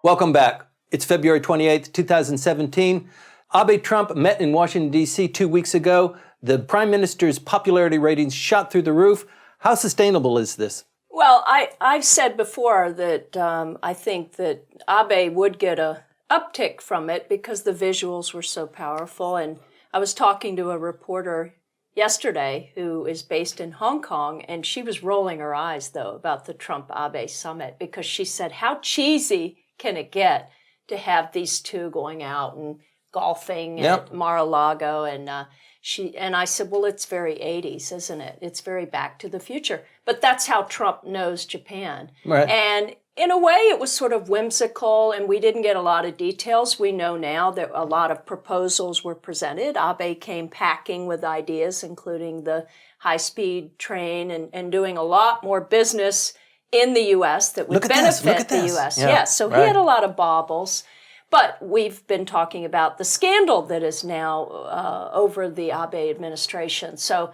Welcome back. It's February 28th, 2017. Abe-Trump met in Washington, D.C. 2 weeks ago. The prime minister's popularity ratings shot through the roof. How sustainable is this? Well, I've said before that I think that Abe would get a uptick from it because the visuals were so powerful. And I was talking to a reporter yesterday who is based in Hong Kong, and she was rolling her eyes, though, about the Trump-Abe summit because she said, how cheesy can it get to have these two going out and golfing at Mar-a-Lago? And I said, well, it's very 80s, isn't it? It's very Back to the Future. But that's how Trump knows Japan. Right. And in a way, it was sort of whimsical, and we didn't get a lot of details. We know now that a lot of proposals were presented. Abe came packing with ideas, including the high-speed train and doing a lot more business in the U.S. that would benefit the U.S. Yeah, yes, so he had a lot of baubles. But we've been talking about the scandal that is now over the Abe administration. So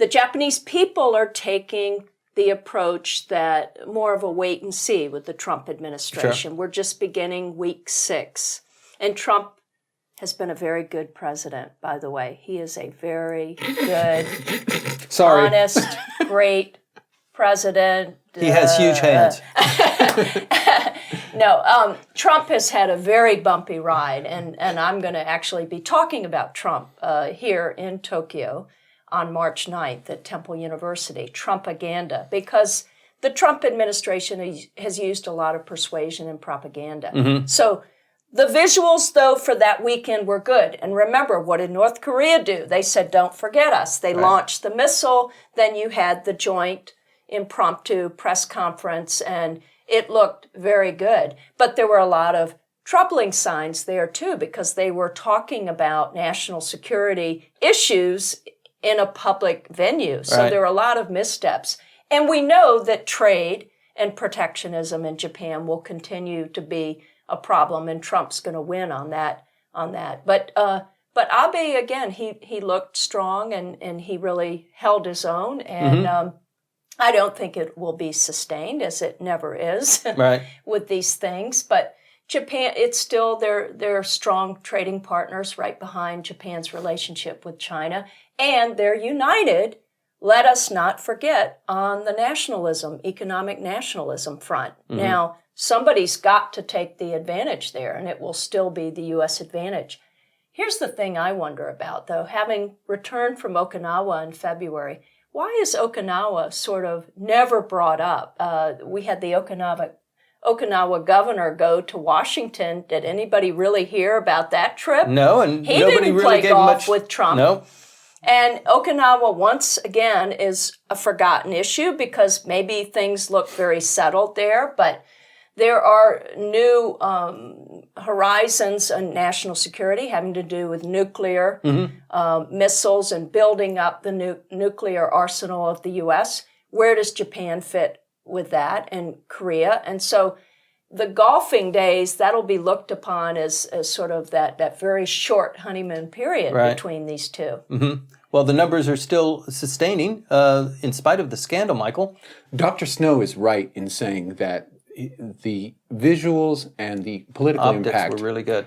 the Japanese people are taking the approach that more of a wait and see with the Trump administration. Sure. We're just beginning week 6. And Trump has been a very good president, by the way. He is a very good, honest, great president. He has huge hands. No, Trump has had a very bumpy ride, and I'm going to actually be talking about Trump here in Tokyo on March 9th at Temple University, Trumpaganda, because the Trump administration has used a lot of persuasion and propaganda. Mm-hmm. So the visuals, though, for that weekend were good. And remember, what did North Korea do? They said, don't forget us. They launched the missile. Then you had the joint impromptu press conference, and it looked very good. But there were a lot of troubling signs there, too, because they were talking about national security issues in a public venue. So there were a lot of missteps. And we know that trade and protectionism in Japan will continue to be a problem, and Trump's going to win on that. But Abe, again, he looked strong, and he really held his own. And I don't think it will be sustained, as it never is with these things. But Japan, it's still they're strong trading partners right behind Japan's relationship with China. And they're united, let us not forget, on the economic nationalism front. Mm-hmm. Now, somebody's got to take the advantage there, and it will still be the U.S. advantage. Here's the thing I wonder about, though. Having returned from Okinawa in February, why is Okinawa sort of never brought up? We had the Okinawa governor go to Washington. Did anybody really hear about that trip? No, and he nobody didn't really play gave golf much with Trump. No. And Okinawa, once again, is a forgotten issue because maybe things look very settled there, but there are new horizons in national security having to do with nuclear missiles and building up the nuclear arsenal of the U.S. Where does Japan fit with that, and Korea? And so the golfing days, that'll be looked upon as sort of that very short honeymoon period between these two. Mm-hmm. Well, the numbers are still sustaining in spite of the scandal, Michael. Dr. Snow is right in saying that the visuals and the political Optics impact were really good.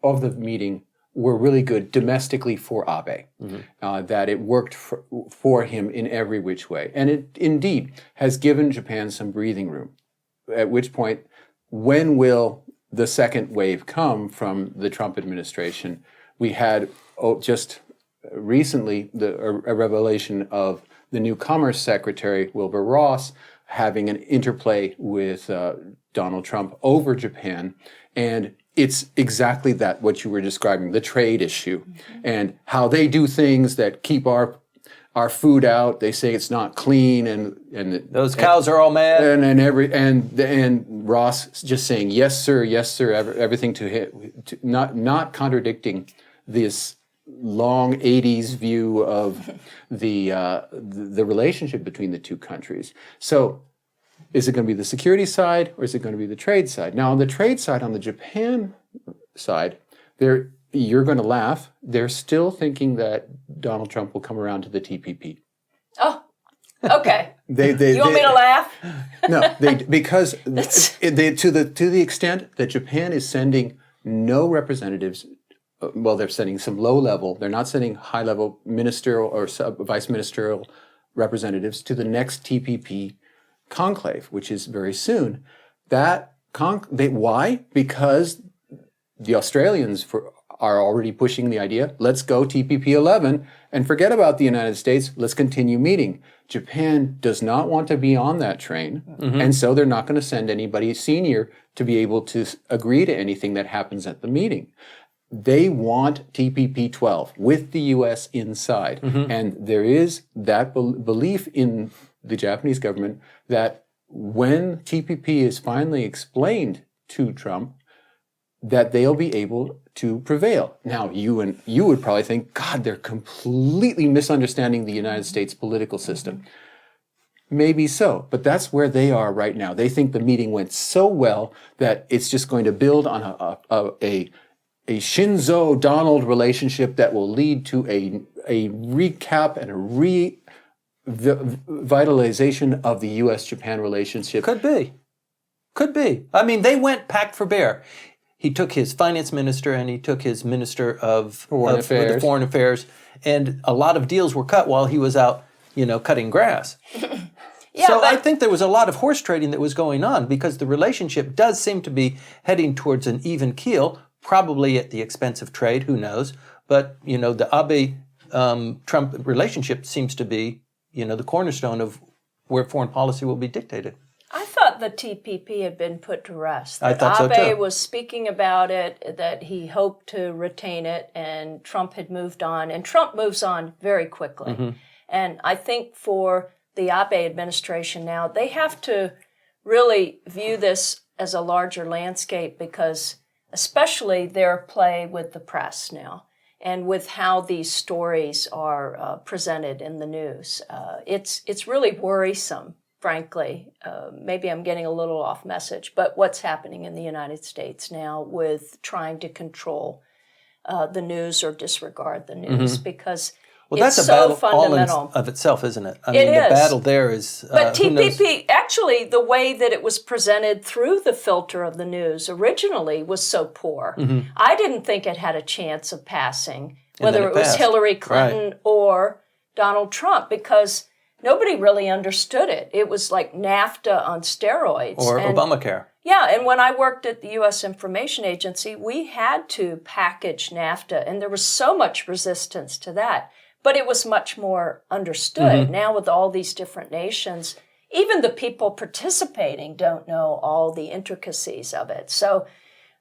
of the meeting were really good domestically for Abe, that it worked for him in every which way. And it indeed has given Japan some breathing room, at which point, when will the second wave come from the Trump administration? We had just recently a revelation of the new Commerce Secretary, Wilbur Ross, having an interplay with Donald Trump over Japan. And it's exactly that, what you were describing, the trade issue, and how they do things that keep our food out. They say it's not clean, and those cows are all mad. And Ross just saying yes sir, everything to him, not contradicting this long 80s view of the relationship between the two countries. So is it going to be the security side, or is it going to be the trade side? Now, on the trade side, on the Japan side, you're going to laugh. They're still thinking that Donald Trump will come around to the TPP. Oh, okay. You want me to laugh? No, because to the extent that Japan is sending no representatives, well, they're sending some low level. They're not sending high level ministerial or vice ministerial representatives to the next TPP conclave, which is very soon. Why? Because the Australians are already pushing the idea, let's go TPP 11 and forget about the United States, let's continue meeting. Japan does not want to be on that train, and so they're not going to send anybody senior to be able to agree to anything that happens at the meeting. They want TPP 12 with the U.S. inside, and there is that belief in the Japanese government that when TPP is finally explained to Trump, that they'll be able to prevail. Now, you would probably think, God, they're completely misunderstanding the United States political system. Maybe so, but that's where they are right now. They think the meeting went so well that it's just going to build on a Shinzo-Donald relationship that will lead to a recap and a revitalization of the U.S.-Japan relationship. Could be. I mean, they went pack for bear. He took his finance minister and he took his minister of foreign affairs, and a lot of deals were cut while he was out, cutting grass. I think there was a lot of horse trading that was going on because the relationship does seem to be heading towards an even keel, probably at the expense of trade, who knows? But, the Abe-Trump relationship seems to be, the cornerstone of where foreign policy will be dictated. I thought the TPP had been put to rest. I thought so too. Abe was speaking about it, that he hoped to retain it, and Trump had moved on. And Trump moves on very quickly. And I think for the Abe administration now, they have to really view this as a larger landscape because especially their play with the press now and with how these stories are presented in the news. It's really worrisome. Frankly, maybe I'm getting a little off message, but what's happening in the United States now with trying to control the news or disregard the news because that's it's a battle so fundamental. all of itself, isn't it? I mean, the battle there is. But TPP, actually, the way that it was presented through the filter of the news originally was so poor. I didn't think it had a chance of passing, whether it was Hillary Clinton or Donald Trump, because nobody really understood it. It was like NAFTA on steroids. Or Obamacare. Yeah, and when I worked at the U.S. Information Agency, we had to package NAFTA, and there was so much resistance to that. But it was much more understood. Now with all these different nations, even the people participating don't know all the intricacies of it. So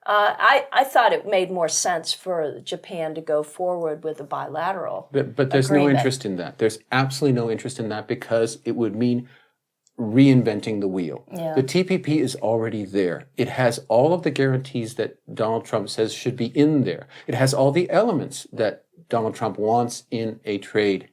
I thought it made more sense for Japan to go forward with a bilateral But there's agreement. no interest in that. There's absolutely no interest in that because it would mean reinventing the wheel. Yeah. The TPP is already there. It has all of the guarantees that Donald Trump says should be in there. It has all the elements that Donald Trump wants in a trade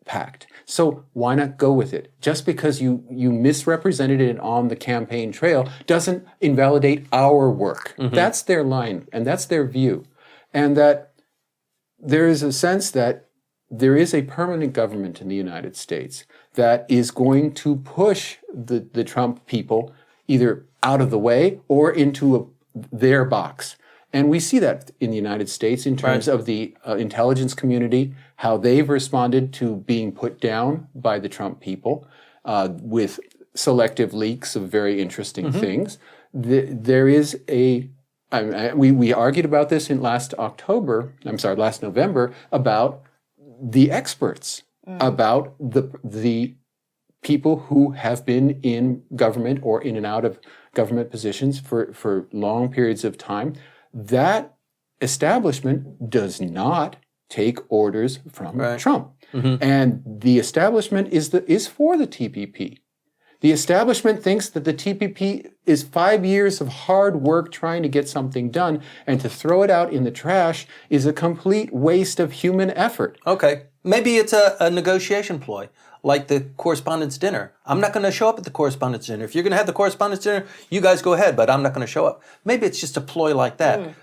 pact. So why not go with it? Just because you misrepresented it on the campaign trail doesn't invalidate our work. That's their line and that's their view. And that there is a sense that there is a permanent government in the United States that is going to push the Trump people either out of the way or into their box. And we see that in the United States in terms of the intelligence community, how they've responded to being put down by the Trump people with selective leaks of very interesting things. There is we argued about this in last November, about the experts, about the people who have been in government or in and out of government positions for long periods of time. That establishment does not take orders from Trump. And the establishment is for the TPP. The establishment thinks that the TPP is 5 years of hard work trying to get something done, and to throw it out in the trash is a complete waste of human effort. Okay. Maybe it's a negotiation ploy, like the correspondence dinner. I'm not going to show up at the correspondence dinner. If you're going to have the correspondence dinner, you guys go ahead, but I'm not going to show up. Maybe it's just a ploy like that.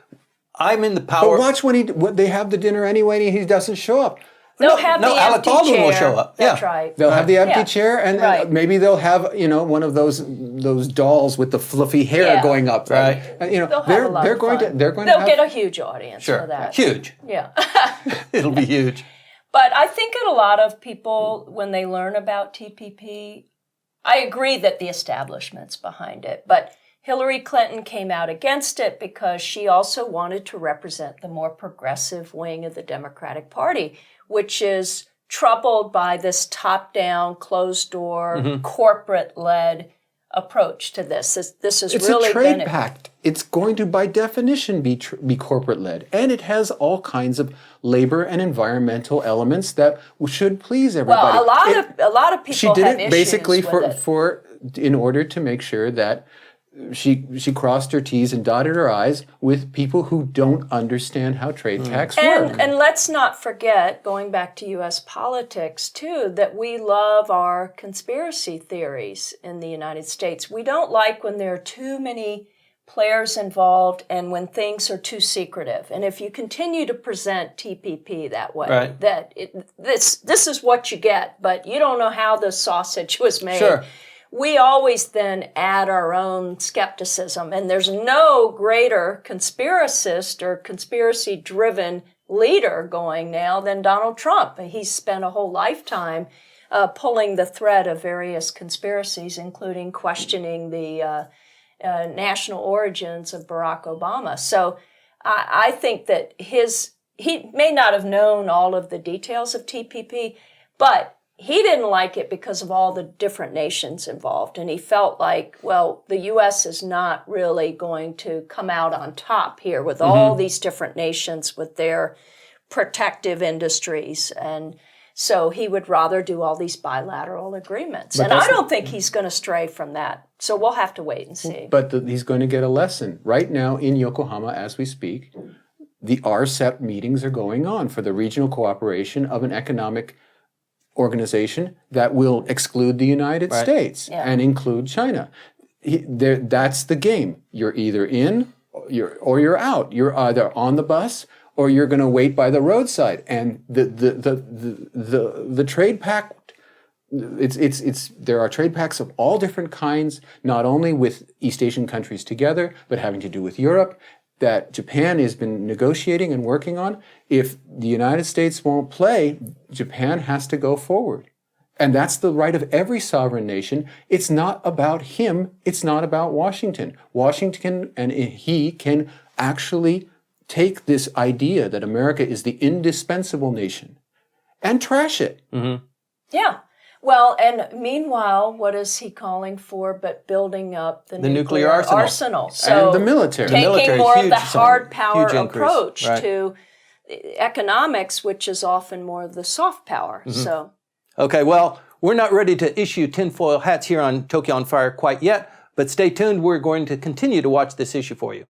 I'm in the power. But watch when they have the dinner anyway and he doesn't show up. They'll have no, the Alec empty Baldwin chair. will show up. That's Yeah. right. They'll have the empty Yeah. chair, and Right. maybe they'll have one of those dolls with the fluffy hair Yeah. going up. Right. They'll have a lot of fun. They're going They'll to get a huge audience Sure. for that. Huge. Yeah. It'll be huge. But I think that a lot of people, when they learn about TPP, I agree that the establishment's behind it, but Hillary Clinton came out against it because she also wanted to represent the more progressive wing of the Democratic Party, which is troubled by this top-down, closed-door, corporate-led approach to this. This is It's really a trade been pact. It's going to, by definition, be corporate-led, and it has all kinds of labor and environmental elements that should please everybody. well, a lot of people She did have it issues basically with it. in order to make sure that she crossed her T's and dotted her I's with people who don't understand how trade pacts work. And let's not forget, going back to U.S. politics too, that we love our conspiracy theories in the United States. We don't like when there are too many players involved and when things are too secretive. And if you continue to present TPP that way, Right. that this is what you get, but you don't know how the sausage was made. Sure. We always then add our own skepticism, and there's no greater conspiracist or conspiracy-driven leader going now than Donald Trump. He's spent a whole lifetime pulling the thread of various conspiracies, including questioning the national origins of Barack Obama. So I think that he may not have known all of the details of TPP, but he didn't like it because of all the different nations involved. And he felt like, well, the U.S. is not really going to come out on top here with all these different nations with their protective industries. And so he would rather do all these bilateral agreements. And I don't think he's going to stray from that. So we'll have to wait and see. But he's going to get a lesson. Right now in Yokohama, as we speak, the RCEP meetings are going on for the regional cooperation of an economic organization that will exclude the United States and include China. That's the game. You're either in or you're out. You're either on the bus or you're going to wait by the roadside. And the trade pact, there are trade pacts of all different kinds, not only with East Asian countries together, but having to do with Europe, that Japan has been negotiating and working on. If the United States won't play, Japan has to go forward. And that's the right of every sovereign nation. It's not about him. It's not about Washington. Washington and he can actually take this idea that America is the indispensable nation and trash it. Yeah. Well, and meanwhile, what is he calling for but building up the nuclear arsenal. So And the military. The taking military, more of huge the hard power huge increase. approach Right. to economics, which is often more of the soft power. So Okay, well, we're not ready to issue tinfoil hats here on Tokyo on Fire quite yet, but stay tuned. We're going to continue to watch this issue for you.